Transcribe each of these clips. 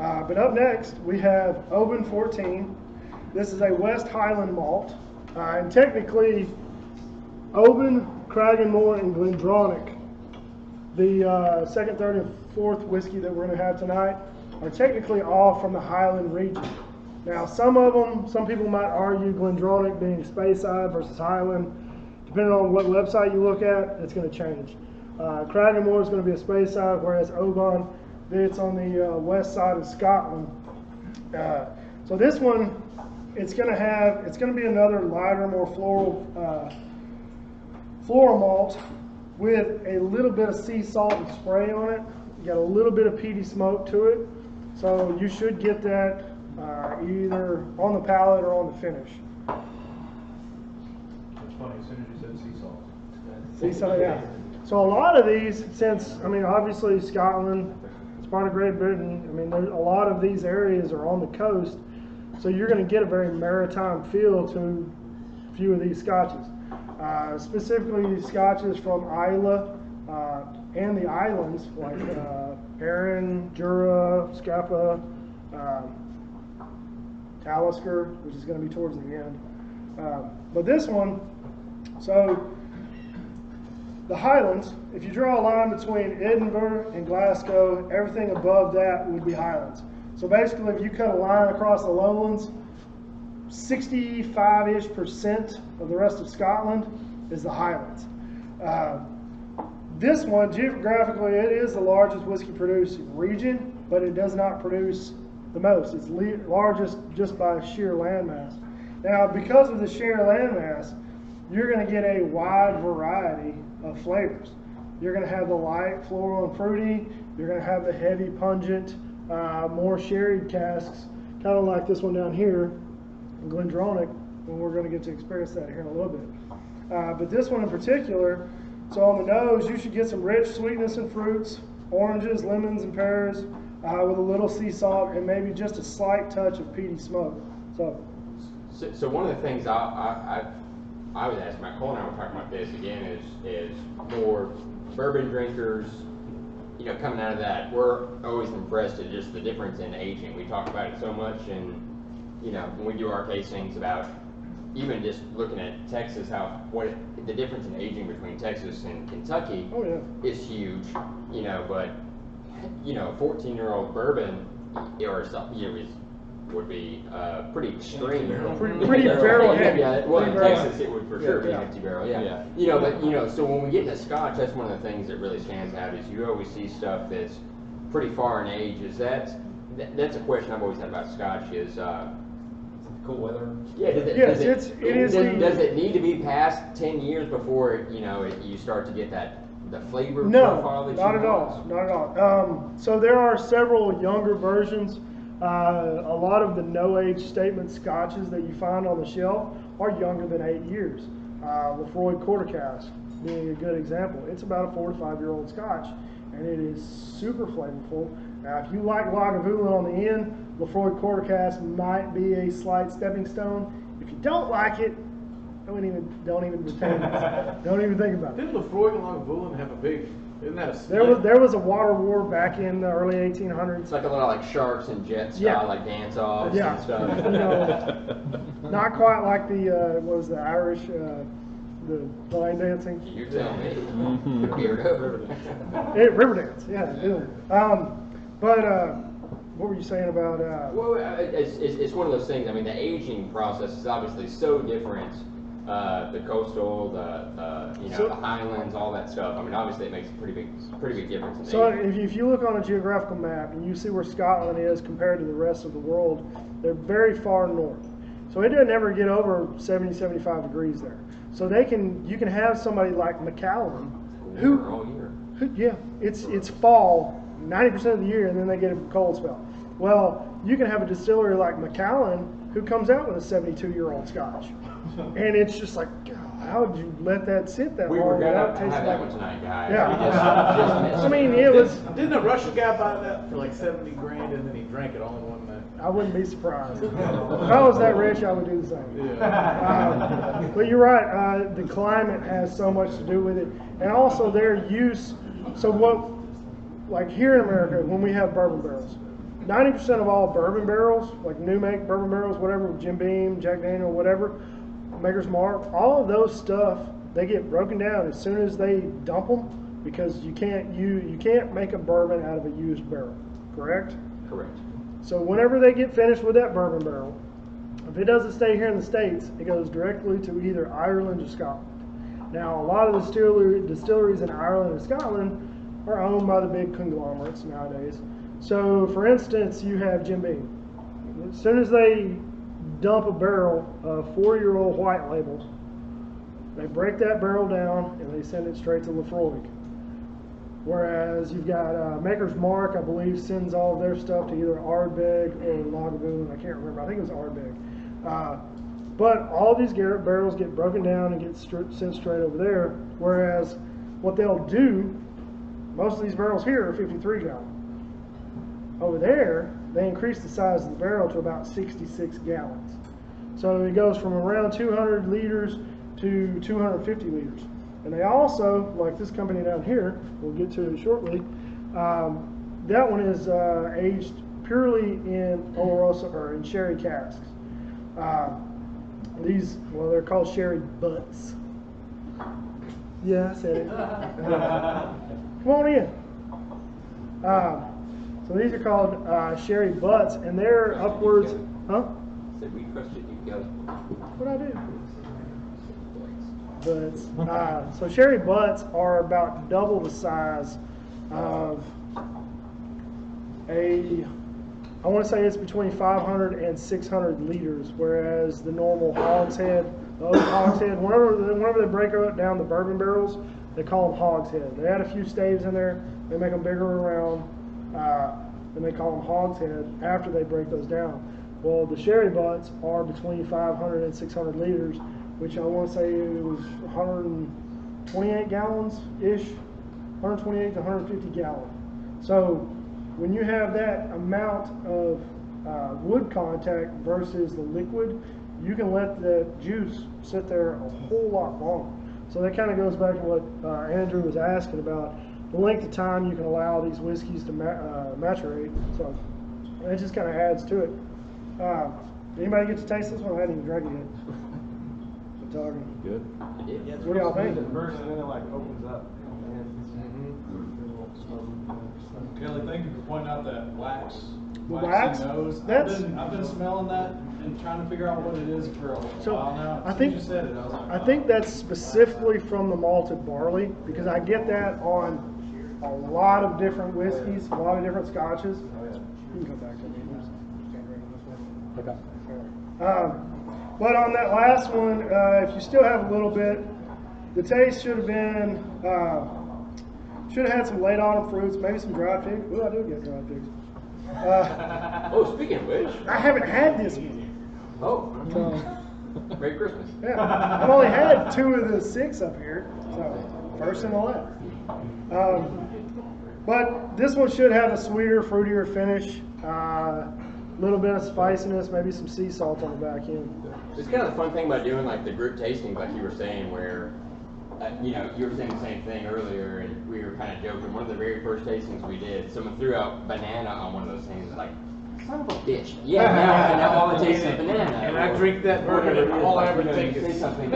But up next, we have Bourbon 14. This is a West Highland malt. And technically, Bourbon, Cragganmore, and Glendronach, the second, third, and fourth whiskey that we're going to have tonight, are technically all from the Highland region. Now, some people might argue Glendronach being Speyside versus Highland. Depending on what website you look at, it's going to change. Cragganmore is going to be a Speyside, whereas Bourbon, it's on the west side of Scotland. So this one, it's going to be another lighter, more floral malt with a little bit of sea salt and spray on it. You got a little bit of peaty smoke to it. So you should get that either on the palate or on the finish. It's funny, as soon as you said sea salt. Sea salt, yeah. So a lot of these, obviously Scotland, it's part of Great Britain. There's a lot of these areas are on the coast, so you're going to get a very maritime feel to a few of these scotches. Specifically, these scotches from Islay and the islands like Arran, Jura, Scapa, Talisker, which is going to be towards the end. But this one, so the Highlands, if you draw a line between Edinburgh and Glasgow, everything above that would be Highlands. So basically, if you cut a line across the lowlands, 65-ish% of the rest of Scotland is the Highlands. This one, geographically, it is the largest whiskey producing region, but it does not produce the most. It's largest just by sheer landmass. Now, because of the sheer landmass, you're going to get a wide variety of flavors. You're going to have the light, floral, and fruity. You're going to have the heavy, pungent, more sherried casks, kind of like this one down here, Glendronach, and we're going to get to experience that here in a little bit. But this one in particular, so on the nose, you should get some rich sweetness and fruits, oranges, lemons, and pears, with a little sea salt and maybe just a slight touch of peaty smoke. So one of the things I was asking about, Cole and I were talking about this again, is more bourbon drinkers, coming out of that, we're always impressed at just the difference in aging. We talk about it so much, and when we do our tastings about even just looking at Texas, the difference in aging between Texas and Kentucky is huge. But 14-year-old bourbon or something would be pretty extreme. Pretty barrel heavy. Yeah, well, in Texas it would for sure be 50 barrel. Yeah. But so when we get into Scotch, that's one of the things that really stands out. Is you always see stuff that's pretty far in age. That's a question I've always had about Scotch. Is cool weather. Yeah. Does it need to be past 10 years before you start to get the flavor profile that not at all. So there are several younger versions. A lot of the no-age statement scotches that you find on the shelf are younger than 8 years. Lefroy Quarter Cask being a good example. It's about a 4 to 5 year old scotch, and it is super flavorful. Now, if you like Lagavulin on the end, Lefroy Quarter Cask might be a slight stepping stone. If you don't like it, don't even pretend. Don't even think about it. Didn't Lefroy and Lagavulin have a big? Isn't that a split? There was a water war back in the early 1800s. It's like a lot of like sharks and jet style, like dance offs and stuff. Not quite like the Irish the line dancing. You tell me. Riverdance, yeah. What were you saying about? Well, it's one of those things. The aging process is obviously so different. The coastal, the highlands, all that stuff. Obviously it makes a pretty big difference in aging. If you look on a geographical map and you see where Scotland is compared to the rest of the world, they're very far north. So it doesn't ever get over 70, 75 degrees there. So you can have somebody like Macallan, it's fall 90% of the year, and then they get a cold spell. Well, you can have a distillery like Macallan who comes out with a 72-year-old Scotch. And it's just like, God, how did you let that sit that long? We were going to have that one tonight, guys. Yeah. It was... Didn't a Russian guy buy that for like 70 grand and then he drank it all in one night? I wouldn't be surprised. If I was that rich, I would do the same. Yeah. But you're right. The climate has so much to do with it. And also their use. So like here in America, when we have bourbon barrels, 90% of all bourbon barrels, like new make bourbon barrels, whatever, Jim Beam, Jack Daniel, whatever, Maker's Mark, all of those stuff, they get broken down as soon as they dump them, because you can't make a bourbon out of a used barrel, correct? Correct. So whenever they get finished with that bourbon barrel, if it doesn't stay here in the States, it goes directly to either Ireland or Scotland. Now, a lot of the distilleries in Ireland and Scotland are owned by the big conglomerates nowadays. So, for instance, you have Jim Beam. As soon as they dump a barrel of 4-year-old white label, they break that barrel down and they send it straight to Lafroig. Whereas you've got Maker's Mark, I believe, sends all of their stuff to either Ardbeg or Lagavulin. I can't remember. I think it was Ardbeg. But all these barrels get broken down and get sent straight over there. Whereas what they'll do, most of these barrels here are 53 gallon. Over there, they increase the size of the barrel to about 66 gallons. So it goes from around 200 liters to 250 liters. And they also, like this company down here, we'll get to it shortly, that one is aged purely in Oloroso or in sherry casks. They're called sherry butts. Yeah, I said it. Come on in. So these are called sherry butts, and they're upwards. Huh? Said we question you, Kelly. What'd I do? Butts. So sherry butts are about double the size of I want to say it's between 500 and 600 liters, whereas the normal hogshead, whenever they break down the bourbon barrels, they call them hogshead. They add a few staves in there, they make them bigger around, and they call them hogshead after they break those down. Well, the sherry butts are between 500 and 600 liters, which I want to say it was 128 gallons-ish, 128 to 150 gallon. So when you have that amount of wood contact versus the liquid, you can let the juice sit there a whole lot longer. So that kind of goes back to what Andrew was asking about the length of time you can allow these whiskeys to maturate. So it just kind of adds to it. Anybody get to taste this one? I hadn't even drank it yet. I'm talking. Good. Yeah, What do y'all think? First, and then it like opens up. Kelly, thank you for pointing out that Wax? waxy nose. That's- I've been smelling that and trying to figure out what it is for a while now. I think you said it, I was like, I think that's specifically from the malted barley, because I get that on a lot of different whiskeys, a lot of different scotches. You can come back to me. Okay. But on that last one, if you still have a little bit, the taste should have been, should have had some late autumn fruits, maybe some dried figs. Ooh, I do get dried figs. Oh, speaking of which. I haven't had this one. Oh. So, Merry Christmas. yeah, I've only had 2 of the 6 up here, so first and the last. But this one should have a sweeter, fruitier finish. Little bit of spiciness, maybe some sea salt on the back end. It's kind of the fun thing about doing like the group tastings, like you were saying, where you were saying the same thing earlier, and we were kind of joking. One of the very first tastings we did, someone threw out banana on one of those things. Like, son of a bitch. Yeah, now all I taste is banana. And I drink that bourbon, and all I ever think say is something.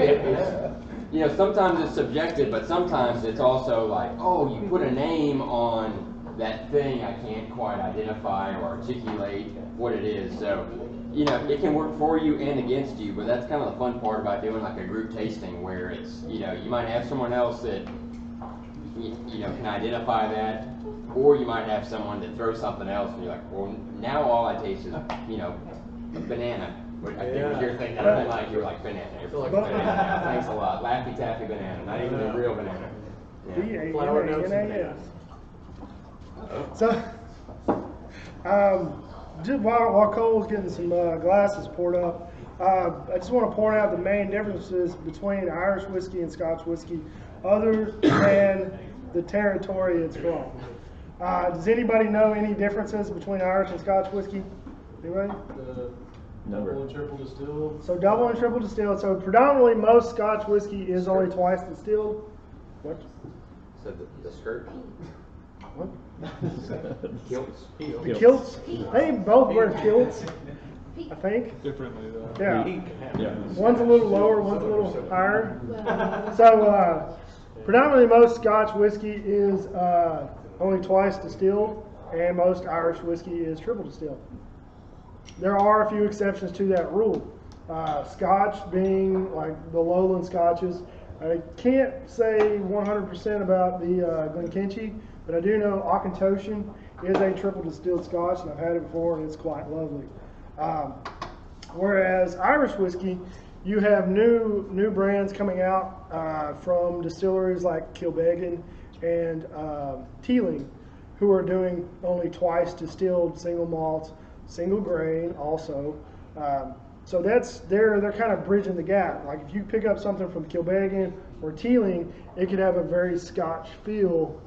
Sometimes it's subjective, but sometimes it's also like, oh, you put a name on that thing I can't quite identify or articulate what it is. So, it can work for you and against you, but that's kind of the fun part about doing like a group tasting, where it's, you might have someone else that, can identify that, or you might have someone that throws something else and you're like, well, now all I taste is, banana. I think it was your thing that I like, you were like, banana. You're like, banana. Thanks a lot. Laffy Taffy banana, not even a real banana. Yeah. Flower notes and B-A-N-A-N-A-S. So, just while Cole's getting some glasses poured up, I just want to point out the main differences between Irish whiskey and Scotch whiskey, other than the territory it's from. Does anybody know any differences between Irish and Scotch whiskey? Anybody? the double and triple distilled. So double and triple distilled. So predominantly most Scotch whiskey is only twice distilled. What? So the skirt? What? Kilts. The kilts. They both wear kilts, I think. Differently though. Yeah. Yeah. One's a little lower, one's a little higher. So, predominantly most Scotch whiskey is only twice distilled, and most Irish whiskey is triple distilled. There are a few exceptions to that rule. Scotch being like the lowland Scotches. I can't say 100% about the Glenkinchie, but I do know Auchentoshan is a triple distilled Scotch, and I've had it before, and it's quite lovely. Whereas Irish whiskey, you have new brands coming out from distilleries like Kilbeggan and Teeling, who are doing only twice distilled single malts, single grain also. So they're kind of bridging the gap. Like if you pick up something from Kilbeggan or Teeling, it could have a very Scotch feel,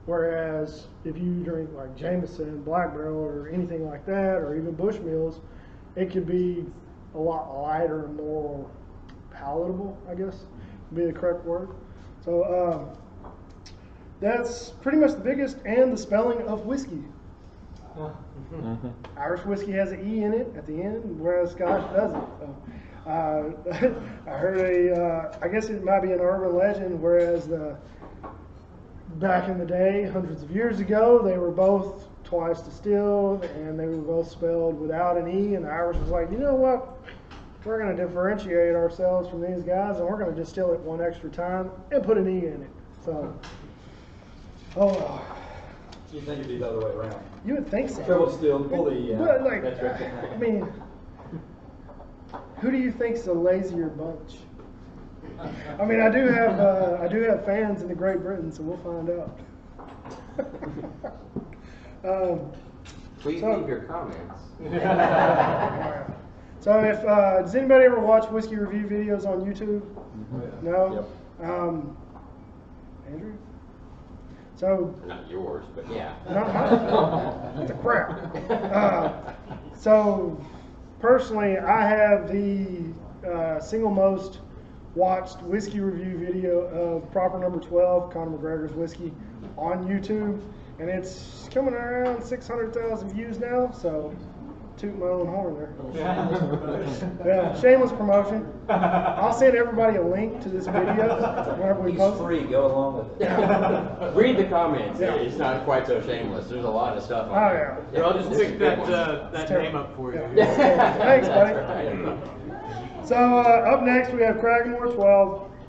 whereas if you drink like Jameson, Black Barrel, or anything like that, or even Bushmills, it could be a lot lighter and more palatable, I guess would be the correct word. So that's pretty much the biggest and the spelling of whiskey. Irish whiskey has an E in it at the end, whereas Scotch doesn't. So, I heard I guess it might be an urban legend, whereas back in the day, hundreds of years ago, they were both twice distilled and they were both spelled without an E, and the Irish was like, you know what? We're going to differentiate ourselves from these guys, and we're going to distill it one extra time and put an E in it. So, You think it'd be the other way around? You would think so. Triple distilled, pull the E out. But like, That's right. I mean, who do you think's the lazier bunch? I mean, I do have fans in the Great Britain, so we'll find out. Please leave your comments. So if does anybody ever watch whiskey review videos on YouTube? No. Andrew. So. Not yours, but yeah. It's a crap. So personally, I have the single most watched whiskey review video of Proper Number 12, Conor McGregor's whiskey, on YouTube, and it's coming around 600,000 views now. So toot my own horn there. Yeah, shameless promotion. I'll send everybody a link to this video whenever we post it. Free, go along with it. Read the comments. Yeah. It's not quite so shameless. There's a lot of stuff on Oh, there. yeah. Here, I'll just It's a pick good that one. name up for you. Thanks, buddy. Right. So up next we have Cragmore 12.